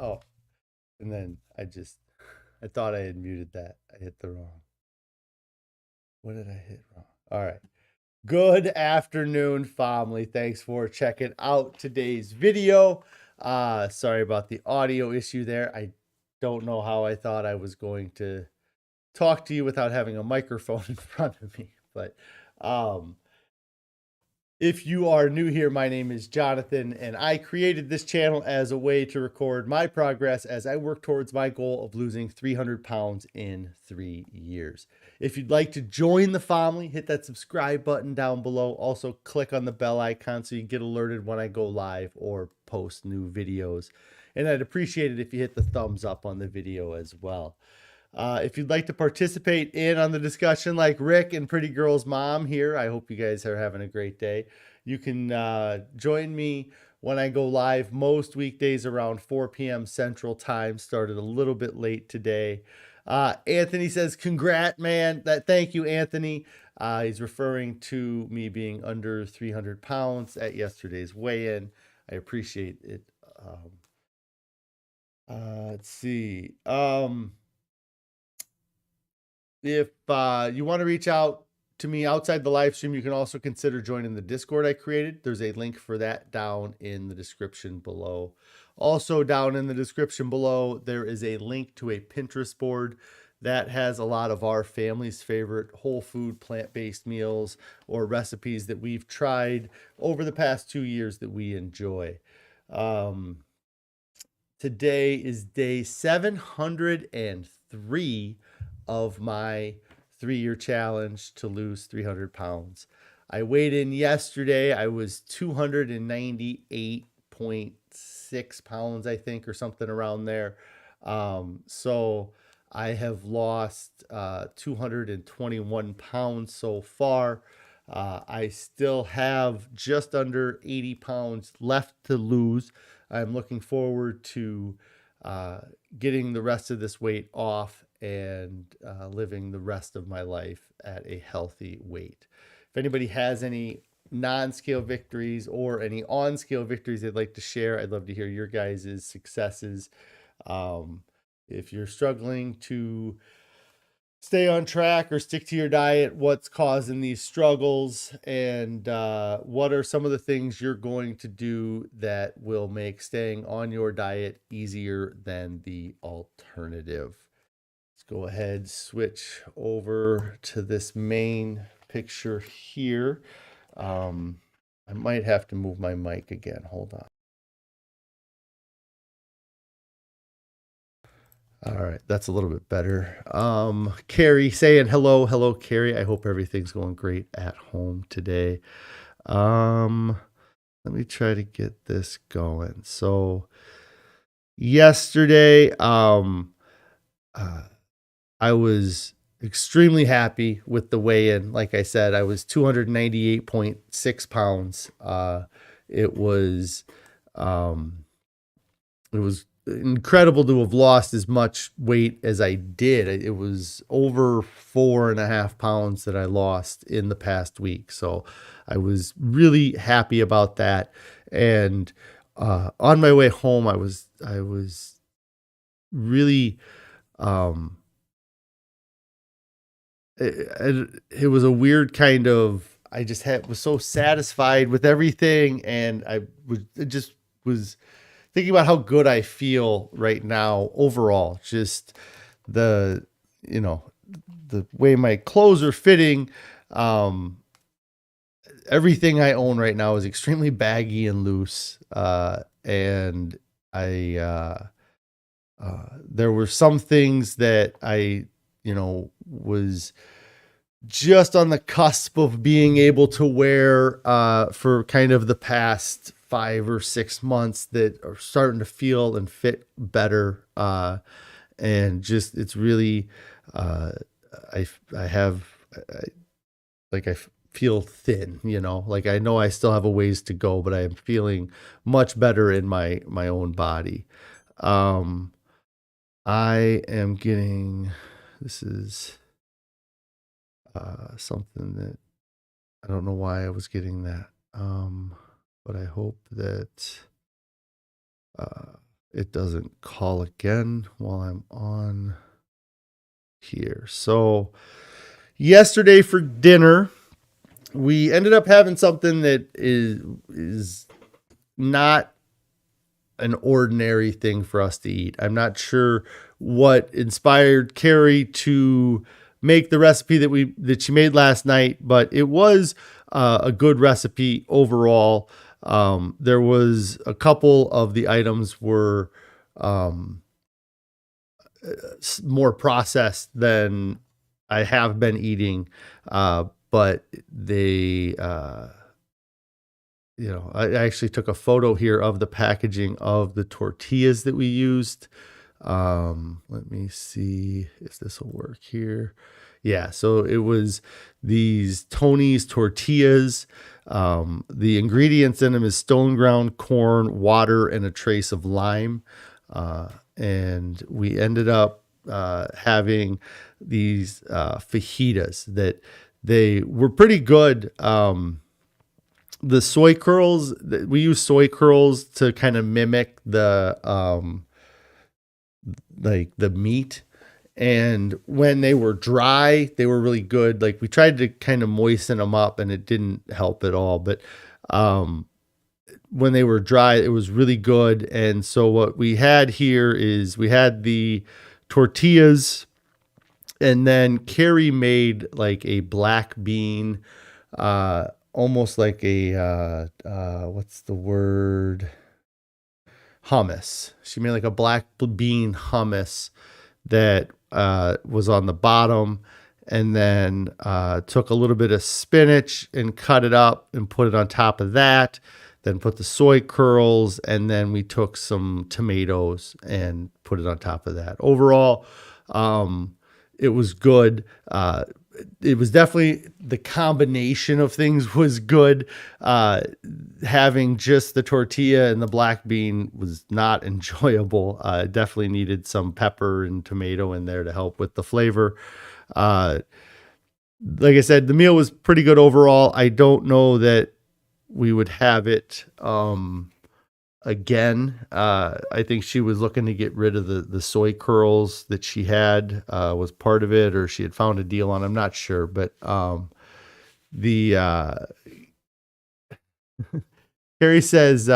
Oh, and then I thought I had muted that. I hit the wrong. What did I hit wrong? All right. Good afternoon, family. Thanks for checking out today's video. Sorry about the audio issue there. I don't know how I thought I was going to talk to you without having a microphone in front of me. But if you are new here, my name is Jonathan, and I created this channel as a way to record my progress as I work towards my goal of losing 300 pounds in 3 years. If you'd like to join the family, hit that subscribe button down below. Also, click on the bell icon so you get alerted when I go live or post new videos. And I'd appreciate it if you hit the thumbs up on the video as well. If you'd like to participate in on the discussion like Rick and Pretty Girl's mom here, I hope you guys are having a great day. You can join me when I go live most weekdays around 4 p.m. Central Time. Started a little bit late today. Anthony says, "Congrats, man." Thank you, Anthony. He's referring to me being under 300 pounds at yesterday's weigh-in. I appreciate it. Let's see. If you want to reach out to me outside the live stream, you can also consider joining the Discord I created. There's a link for that down in the description below. Also down in the description below, there is a link to a Pinterest board that has a lot of our family's favorite whole food plant-based meals or recipes that we've tried over the past 2 years that we enjoy. Today is day 703 of my 3-year challenge to lose 300 pounds. I weighed in yesterday. I was 298.6 pounds, I think, or something around there. So I have lost 221 pounds so far. I still have just under 80 pounds left to lose. I'm looking forward to getting the rest of this weight off and living the rest of my life at a healthy weight. If anybody has any non-scale victories or any on-scale victories they'd like to share, I'd love to hear your guys' successes. If you're struggling to stay on track or stick to your diet, what's causing these struggles, and what are some of the things you're going to do that will make staying on your diet easier than the alternative. Let's go ahead, switch over to this main picture here. I might have to move my mic again. Hold on. All right, that's a little bit better. Carrie saying hello, Carrie. I hope everything's going great at home today. Let me try to get this going. So yesterday, I was extremely happy with the weigh-in. Like I said, I was 298.6 pounds. It was incredible to have lost as much weight as I did. It was over 4.5 pounds that I lost in the past week. So I was really happy about that. And on my way home, I was really, it was a weird kind of, I just was so satisfied with everything. And I just was thinking about how good I feel right now overall. Just the way my clothes are fitting. Everything I own right now is extremely baggy and loose. And there were some things that I, was just on the cusp of being able to wear for kind of the past 5 or 6 months that are starting to feel and fit better. And just, it's really, I feel thin, like I know I still have a ways to go, but I am feeling much better in my own body. I am getting, this is something that I don't know why I was getting that. But I hope that it doesn't call again while I'm on here. So yesterday for dinner, we ended up having something that is not an ordinary thing for us to eat. I'm not sure what inspired Carrie to make the recipe that she made last night, but it was a good recipe overall. There was a couple of the items were more processed than I have been eating, but they, I actually took a photo here of the packaging of the tortillas that we used. Let me see if this will work here. Yeah, so it was these Tony's tortillas. The ingredients in them is stone ground corn, water, and a trace of lime. And we ended up having these fajitas that they were pretty good. The soy curls, we use soy curls to kind of mimic the like the meat. And when they were dry, they were really good. Like we tried to kind of moisten them up and it didn't help at all. But when they were dry, it was really good. And so what we had here is we had the tortillas, and then Carrie made like a black bean, almost like a what's the word? Hummus. She made like a black bean hummus that was on the bottom, and then took a little bit of spinach and cut it up and put it on top of that. Then put the soy curls, and then we took some tomatoes and put it on top of that. Overall, it was good. It was definitely the combination of things was good. Having just the tortilla and the black bean was not enjoyable. Definitely needed some pepper and tomato in there to help with the flavor. Like I said, the meal was pretty good overall. I don't know that we would have it again. I think she was looking to get rid of the soy curls that she had, was part of it, or she had found a deal on. I'm not sure, but the Carrie says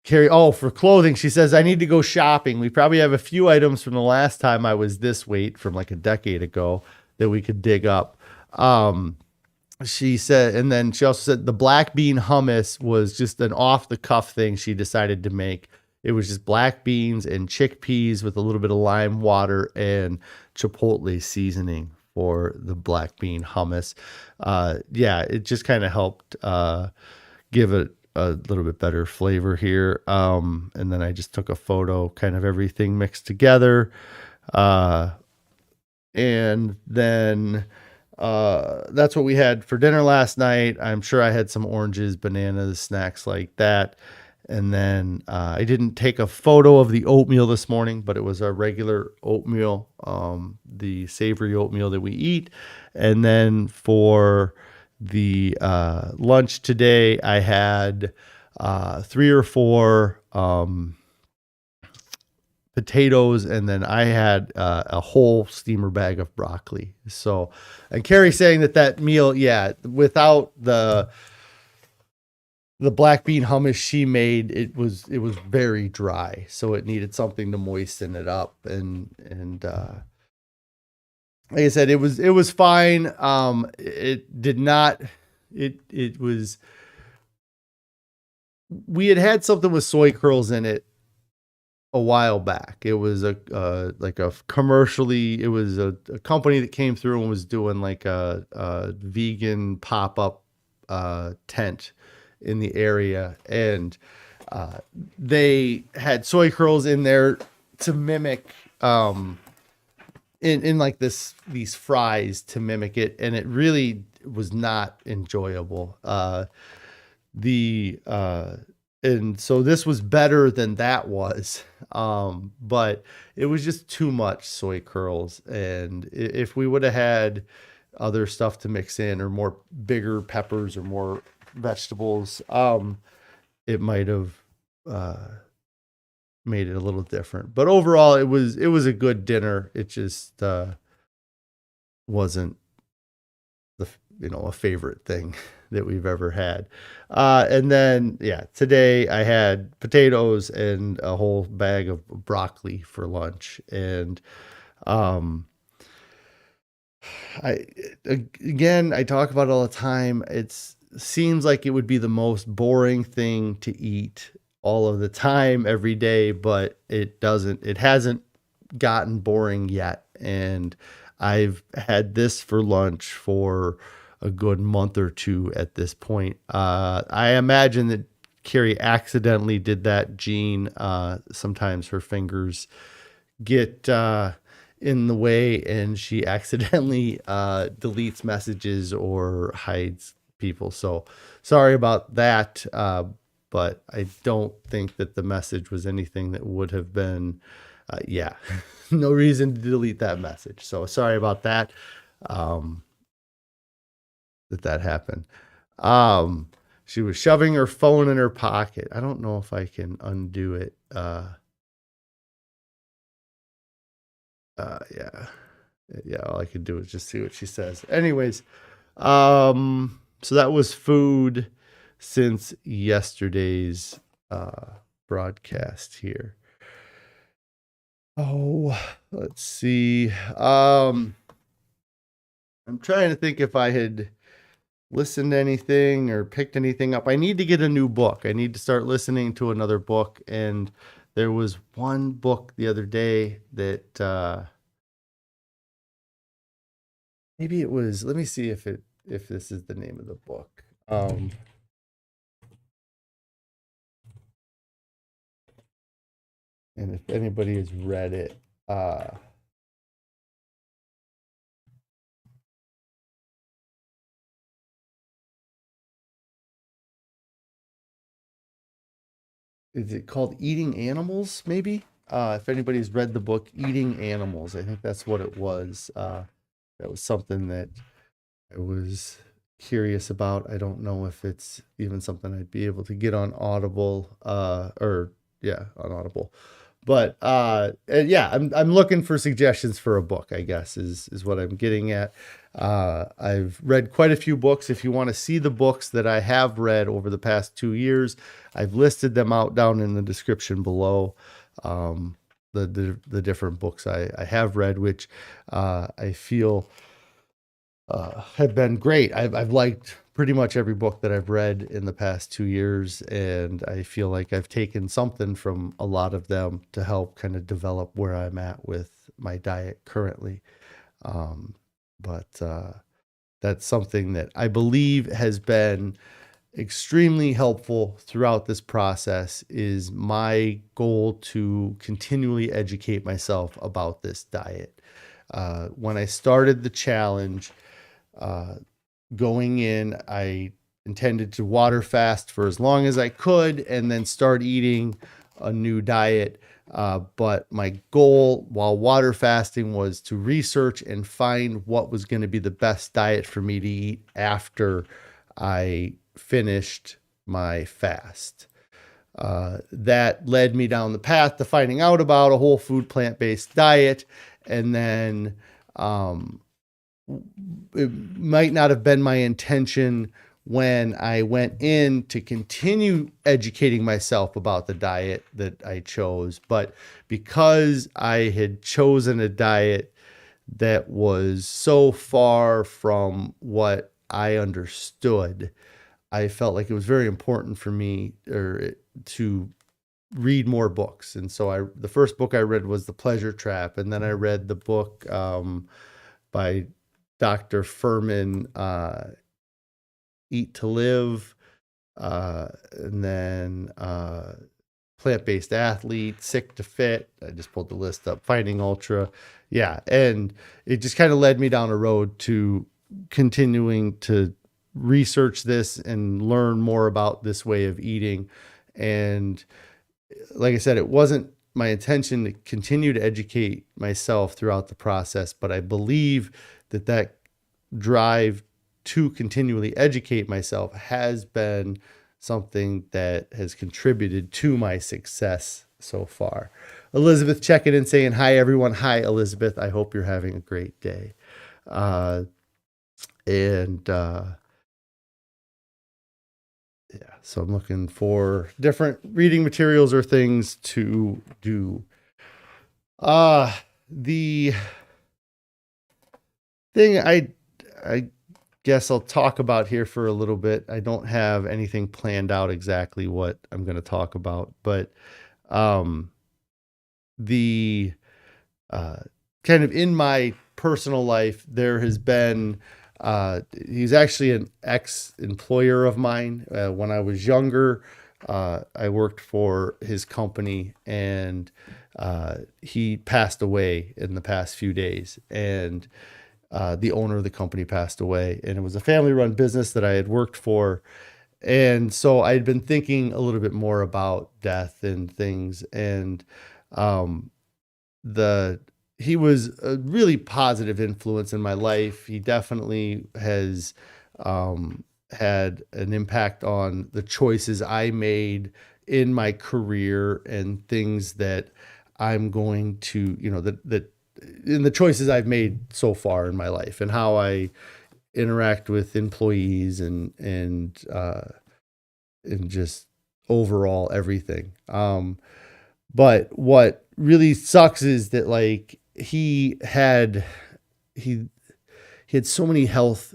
Carrie, oh, for clothing, she says, I need to go shopping. We probably have a few items from the last time I was this weight from like a decade ago that we could dig up. She said, and then she also said the black bean hummus was just an off the cuff thing she decided to make. It was just black beans and chickpeas with a little bit of lime water and chipotle seasoning for the black bean hummus. Yeah, it just kind of helped give it a little bit better flavor here. And then I just took a photo, kind of everything mixed together. And then that's what we had for dinner last night. I'm sure I had some oranges, bananas, snacks like that. And then I didn't take a photo of the oatmeal this morning, but it was our regular oatmeal, the savory oatmeal that we eat. And then for the lunch today, I had 3 or 4 potatoes, and then I had a whole steamer bag of broccoli. So, and Carrie saying that meal, yeah, without the black bean hummus she made, it was very dry, so it needed something to moisten it up. And like I said, it was fine. It did not. It was. We had something with soy curls in it a while back. It was a commercially, it was a company that came through and was doing like a vegan pop-up tent in the area, and they had soy curls in there to mimic in like these fries to mimic it, and it really was not enjoyable. And so this was better than that was, but it was just too much soy curls. And if we would have had other stuff to mix in, or more bigger peppers or more vegetables, it might have uh, made it a little different. But overall, it was a good dinner. It just wasn't the a favorite thing that we've ever had. And then today I had potatoes and a whole bag of broccoli for lunch. And I again, I talk about it all the time. It seems like it would be the most boring thing to eat all of the time every day, but it doesn't. It hasn't gotten boring yet. And I've had this for lunch for a good month or two at this point. I imagine that Carrie accidentally did that. Jean, sometimes her fingers get in the way and she accidentally deletes messages or hides people. So sorry about that. But I don't think that the message was anything that would have been, no reason to delete that message. So sorry about that. That happened. She was shoving her phone in her pocket. I don't know if I can undo it. All I could do is just see what she says. Anyways, so that was food since yesterday's broadcast here. Oh, let's see. I'm trying to think if I had listened to anything or picked anything up. I need to get a new book. I need to start listening to another book. And there was one book the other day that maybe it was. Let me see if this is the name of the book. And if anybody has read it, is it called Eating Animals? Maybe. If anybody's read the book Eating Animals, I think that's what it was. That was something that I was curious about. I don't know if it's even something I'd be able to get on Audible, on Audible. But I'm looking for suggestions for a book, I guess, is what I'm getting at. I've read quite a few books. If you want to see the books that I have read over the past 2 years, I've listed them out down in the description below. The different books I have read, which I feel have been great. I've liked pretty much every book that I've read in the past 2 years, and I feel like I've taken something from a lot of them to help kind of develop where I'm at with my diet currently. But that's something that I believe has been extremely helpful throughout this process, is my goal to continually educate myself about this diet. When I started the challenge, going in, I intended to water fast for as long as I could and then start eating a new diet. But my goal while water fasting was to research and find what was going to be the best diet for me to eat after I finished my fast. That led me down the path to finding out about a whole food plant-based diet. And then it might not have been my intention when I went in to continue educating myself about the diet that I chose, but because I had chosen a diet that was so far from what I understood, I felt like it was very important for me to read more books. And so the first book I read was The Pleasure Trap, and then I read the book by Dr. Fuhrman, Eat to Live, and then Plant-Based Athlete, Sick to Fit. I just pulled the list up. Finding Ultra. Yeah, and it just kind of led me down a road to continuing to research this and learn more about this way of eating. And like I said, it wasn't my intention to continue to educate myself throughout the process, but I believe that drive to continually educate myself has been something that has contributed to my success so far. Elizabeth checking in saying, hi, everyone. Hi, Elizabeth. I hope you're having a great day. Yeah, so I'm looking for different reading materials or things to do. The thing I guess I'll talk about here for a little bit. I don't have anything planned out exactly what I'm going to talk about, but the kind of in my personal life, there has been he's actually an ex-employer of mine. When I was younger, I worked for his company, and he passed away in the past few days. And the owner of the company passed away, and it was a family-run business that I had worked for. And so I had been thinking a little bit more about death and things. And he was a really positive influence in my life. He definitely has had an impact on the choices I made in my career and things that I'm going to, that in the choices I've made so far in my life and how I interact with employees and just overall everything. But what really sucks is that like he had so many health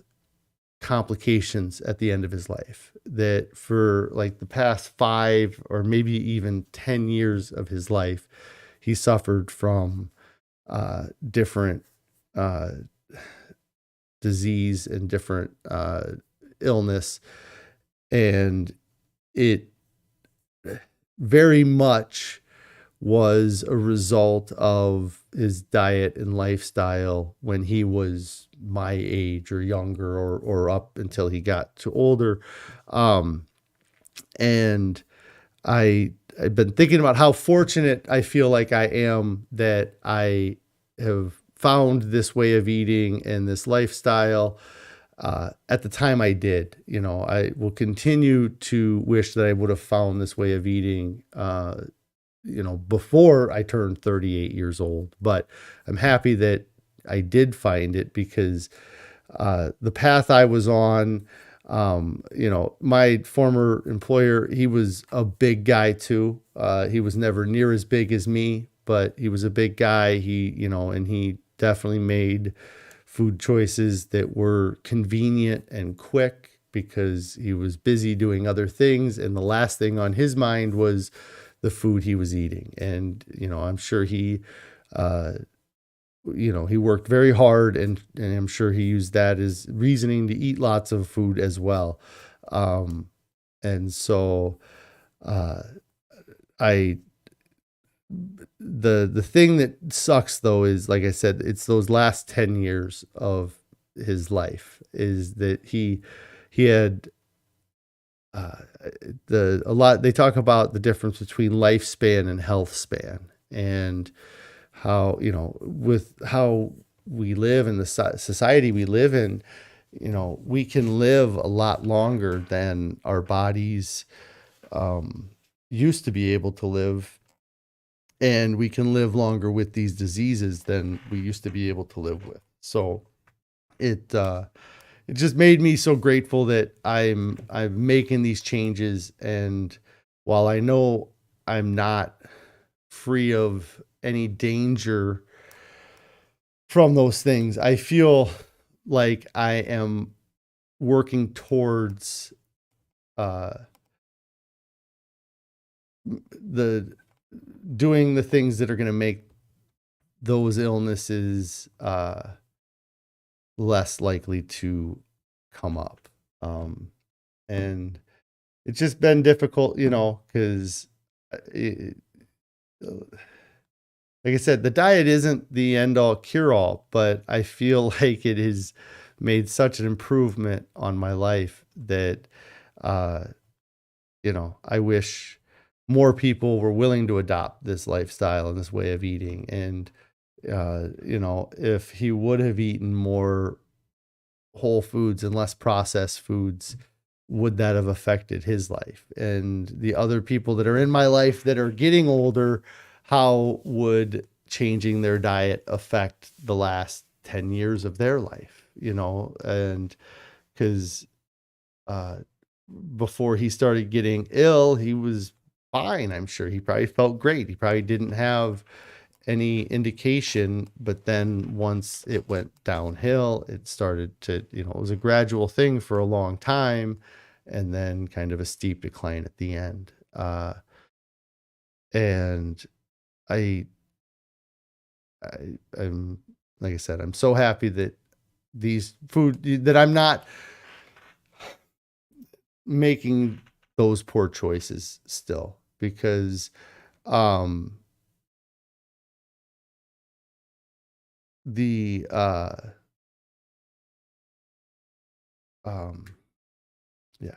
complications at the end of his life that for like the past 5 or maybe even 10 years of his life, he suffered from different disease and different illness. And it very much was a result of his diet and lifestyle when he was my age or younger or up until he got to older. And I've been thinking about how fortunate I feel like I am that I have found this way of eating and this lifestyle at the time I did. I will continue to wish that I would have found this way of eating before I turned 38 years old. But I'm happy that I did find it because the path I was on, my former employer, he was a big guy too. He was never near as big as me, but he was a big guy. And he definitely made food choices that were convenient and quick because he was busy doing other things. And the last thing on his mind was the food he was eating. And, I'm sure he worked very hard and I'm sure he used that as reasoning to eat lots of food as well. And so, the thing that sucks though is, like I said, it's those last 10 years of his life is that he had, they talk about the difference between lifespan and health span and how, with how we live in the society we live in, we can live a lot longer than our bodies, used to be able to live. And we can live longer with these diseases than we used to be able to live with. So it just made me so grateful that I'm making these changes. And while I know I'm not free of any danger from those things, I feel like I am working towards doing the things that are going to make those illnesses less likely to come up. And it's just been difficult, because like I said, the diet isn't the end all cure all, but I feel like it has made such an improvement on my life that, I wish more people were willing to adopt this lifestyle and this way of eating. And, if he would have eaten more whole foods and less processed foods, would that have affected his life? And the other people that are in my life that are getting older, how would changing their diet affect the last 10 years of their life, And because uh, before he started getting ill, he was fine. I'm sure he probably felt great. He probably didn't have any indication, but then once it went downhill, it started to, it was a gradual thing for a long time, and then kind of a steep decline at the end. And I, I'm, like I said, I'm so happy that that I'm not making those poor choices still, because um the um yeah,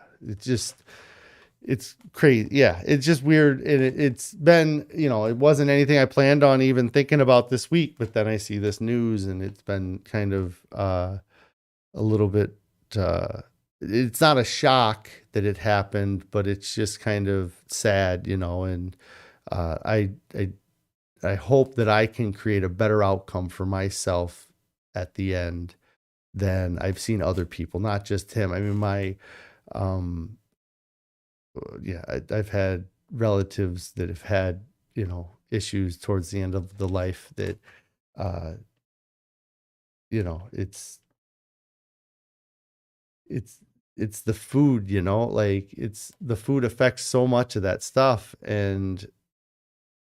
it's crazy. Yeah, it's just weird. And it's been, it wasn't anything I planned on even thinking about this week, but then I see this news, and it's been kind of a little bit it's not a shock that it happened, but it's just kind of sad, and I hope that I can create a better outcome for myself at the end than I've seen other people, not just him. I mean, um, I've had relatives that have had, issues towards the end of the life that, uh, it's, it's, it's the food, like it's the food affects so much of that stuff. And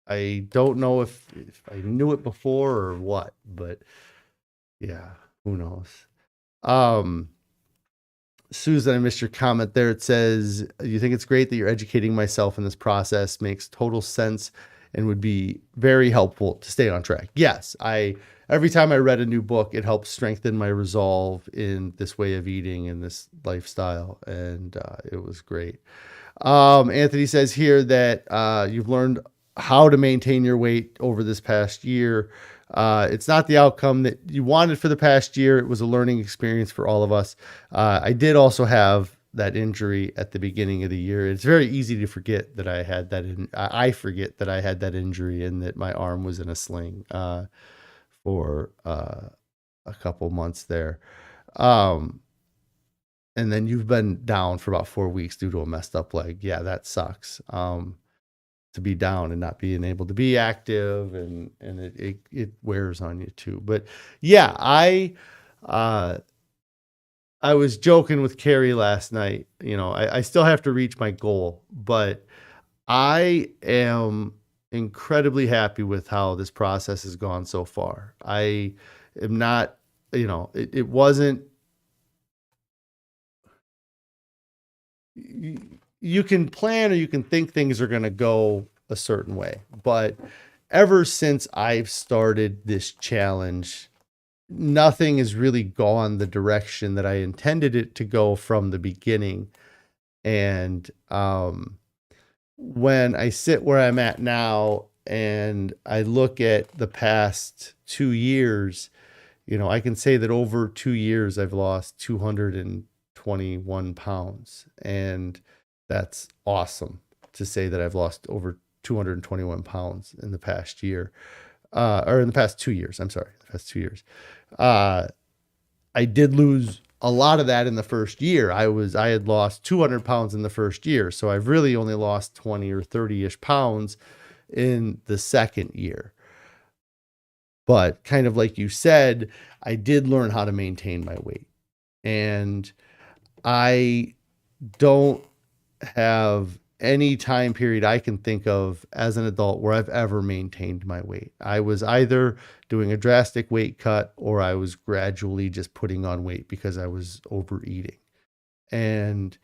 I don't know if I knew it before or what, but yeah, who knows? Um, Susan, I missed your comment there. It says, you think it's great that you're educating myself in this process. Makes total sense and would be very helpful to stay on track. Yes, every time I read a new book, it helps strengthen my resolve in this way of eating and this lifestyle. And it was great. Anthony says here that you've learned how to maintain your weight over this past year. It's not the outcome that you wanted for the past year. It was a learning experience for all of us. I did also have that injury at the beginning of the year. It's very easy to forget that I had that. I forget that I had that injury and that my arm was in a sling for a couple months there. And then you've been down for about 4 weeks due to a messed up leg. Yeah, that sucks. To be down and not being able to be active, and it wears on you too. But yeah, I was joking with Carrie last night. I still have to reach my goal, but I am incredibly happy with how this process has gone so far. I am not, it wasn't, you can plan or you can think things are going to go a certain way, but ever since I've started this challenge, nothing has really gone the direction that I intended it to go from the beginning. And when I sit where I'm at now and I look at the past 2 years, I can say that over 2 years, I've lost 221 pounds. And that's awesome to say that I've lost over 221 pounds in the past year, or in the past 2 years. I'm sorry, the past 2 years. I did lose a lot of that in the first year. I had lost 200 pounds in the first year. So I've really only lost 20 or 30-ish pounds in the second year. But kind of like you said, I did learn how to maintain my weight. And I don't have any time period I can think of as an adult where I've ever maintained my weight. I was either doing a drastic weight cut or I was gradually just putting on weight because I was overeating. And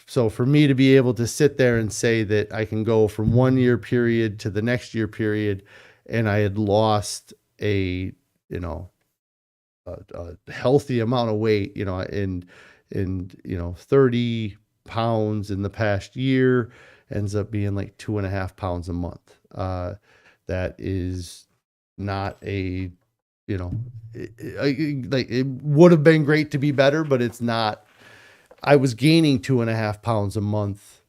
so for me to be able to sit there and say that I can go from 1 year period to the next year period, and I had lost a healthy amount of weight, in 30 pounds in the past year, ends up being like 2.5 pounds a month. That is not a, like it would have been great to be better, but it's not. I was gaining 2.5 pounds a month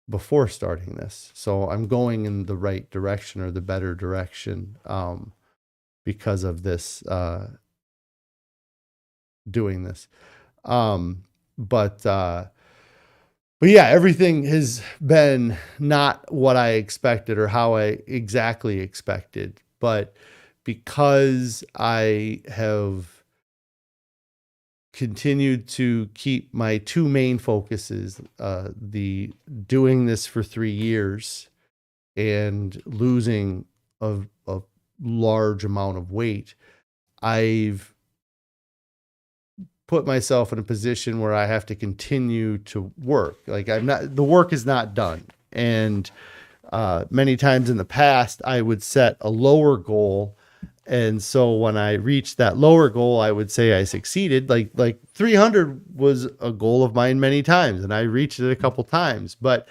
before starting this. So I'm going in the right direction, or the better direction, because of this, doing this. But yeah, everything has been not what I expected or how I exactly expected. But because I have continued to keep my two main focuses, the doing this for 3 years and losing a large amount of weight, I've put myself in a position where I have to continue to work. Like, the work is not done. And many times in the past, I would set a lower goal. And so when I reached that lower goal, I would say I succeeded. Like 300 was a goal of mine many times, and I reached it a couple times, but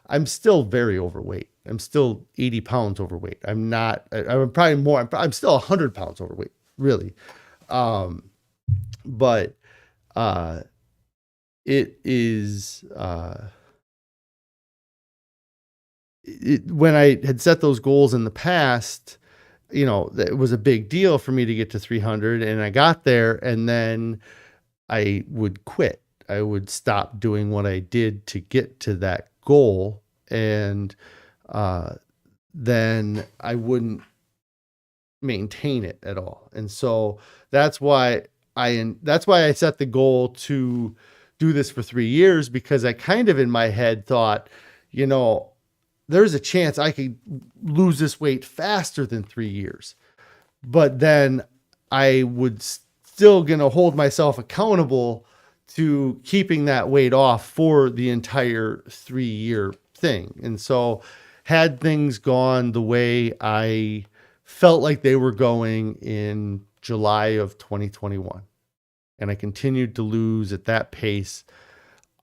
I'm still very overweight. I'm still 80 pounds overweight. I'm probably more. I'm still 100 pounds overweight, really. But it is, when I had set those goals in the past, it was a big deal for me to get to 300, and I got there, and then I would quit. I would stop doing what I did to get to that goal, and then I wouldn't maintain it at all. And so that's why I set the goal to do this for 3 years, because I kind of in my head thought, there's a chance I could lose this weight faster than 3 years. But then I would still going to hold myself accountable to keeping that weight off for the entire 3-year thing. And so had things gone the way I felt like they were going in July of 2021, and I continued to lose at that pace,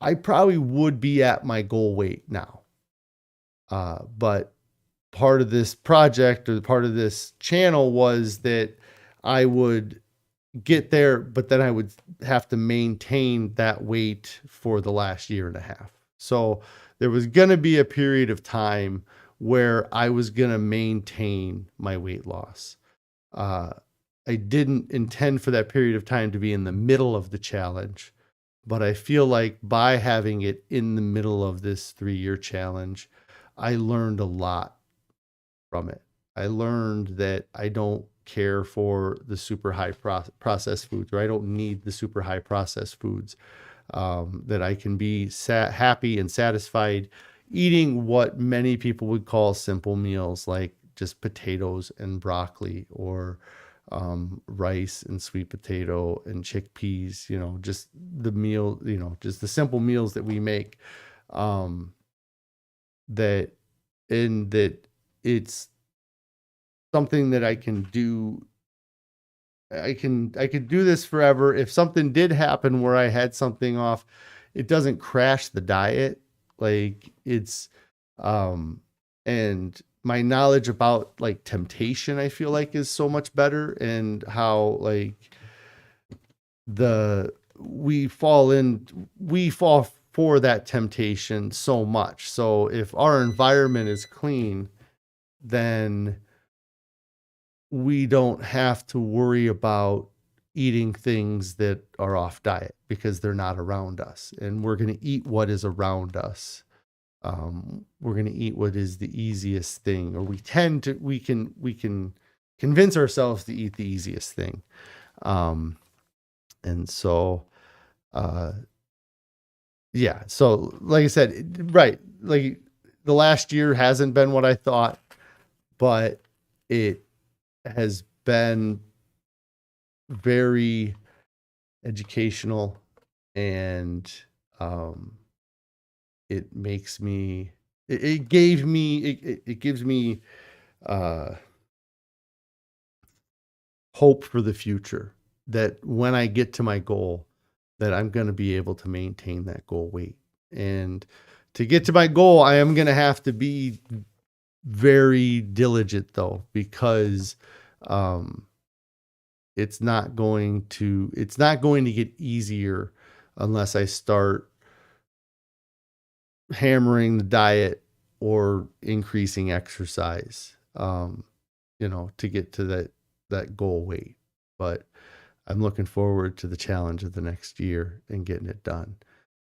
I probably would be at my goal weight now. But part of this project, or part of this channel, was that I would get there, but then I would have to maintain that weight for the last year and a half. So there was going to be a period of time where I was going to maintain my weight loss. I didn't intend for that period of time to be in the middle of the challenge, but I feel like by having it in the middle of this 3-year challenge, I learned a lot from it. I learned that I don't care for the super high processed foods, or I don't need the super high processed foods, that I can be happy and satisfied eating what many people would call simple meals, like just potatoes and broccoli, or rice and sweet potato and chickpeas, just the meal, just the simple meals that we make, that it's something that I can do. I could do this forever. If something did happen where I had something off, it doesn't crash the diet. Like, it's, and my knowledge about like temptation, I feel like, is so much better, and how like we fall for that temptation so much. So if our environment is clean, then we don't have to worry about eating things that are off diet, because they're not around us, and we're going to eat what is around us. We're going to eat what is the easiest thing, or we can convince ourselves to eat the easiest thing. And so, yeah, so like I said, right, like the last year hasn't been what I thought, but it has been very educational, and it gives me hope for the future, that when I get to my goal, that I'm going to be able to maintain that goal weight. And to get to my goal, I am going to have to be very diligent, though, because it's not going to get easier unless I start hammering the diet or increasing exercise, to get to that goal weight. But I'm looking forward to the challenge of the next year and getting it done.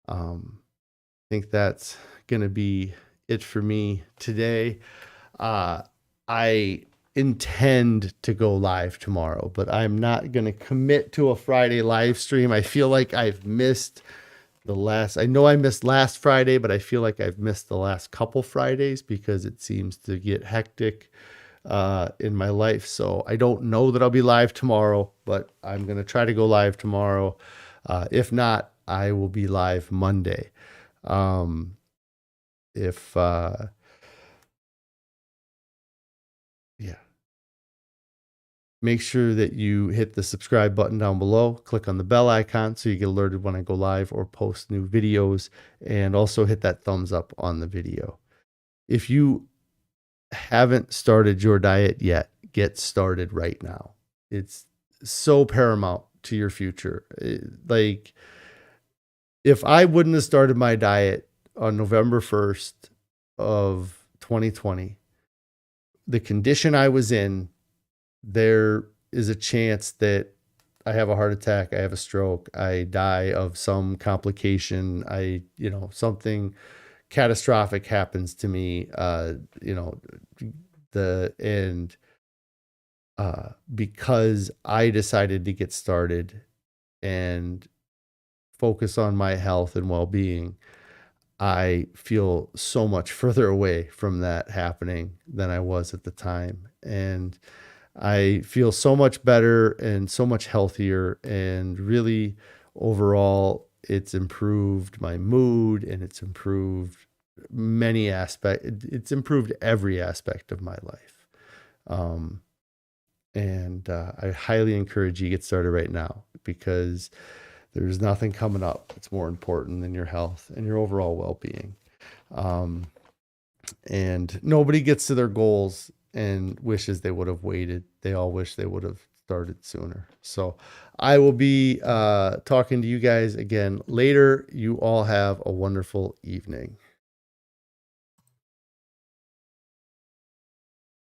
I think that's going to be it for me today. I intend to go live tomorrow, but I'm not going to commit to a Friday live stream. I feel like I've missed I know I missed last Friday, but I feel like I've missed the last couple Fridays because it seems to get hectic in my life. So I don't know that I'll be live tomorrow, but I'm going to try to go live tomorrow. If not, I will be live Monday. If, yeah. Make sure that you hit the subscribe button down below, click on the bell icon so you get alerted when I go live or post new videos, and also hit that thumbs up on the video. If you haven't started your diet yet, get started right now. It's so paramount to your future. Like, if I wouldn't have started my diet on November 1st of 2020, the condition I was in, there is a chance that I have a heart attack, I have a stroke, I die of some complication, something catastrophic happens to me, because I decided to get started and focus on my health and well-being, I feel so much further away from that happening than I was at the time. And I feel so much better and so much healthier, and really overall it's improved my mood, and it's improved many aspects. It's improved every aspect of my life. I highly encourage you to get started right now, because there's nothing coming up that's more important than your health and your overall well-being. And nobody gets to their goals and wishes they would have waited. They all wish they would have started sooner. So I will be talking to you guys again later. You all have a wonderful evening.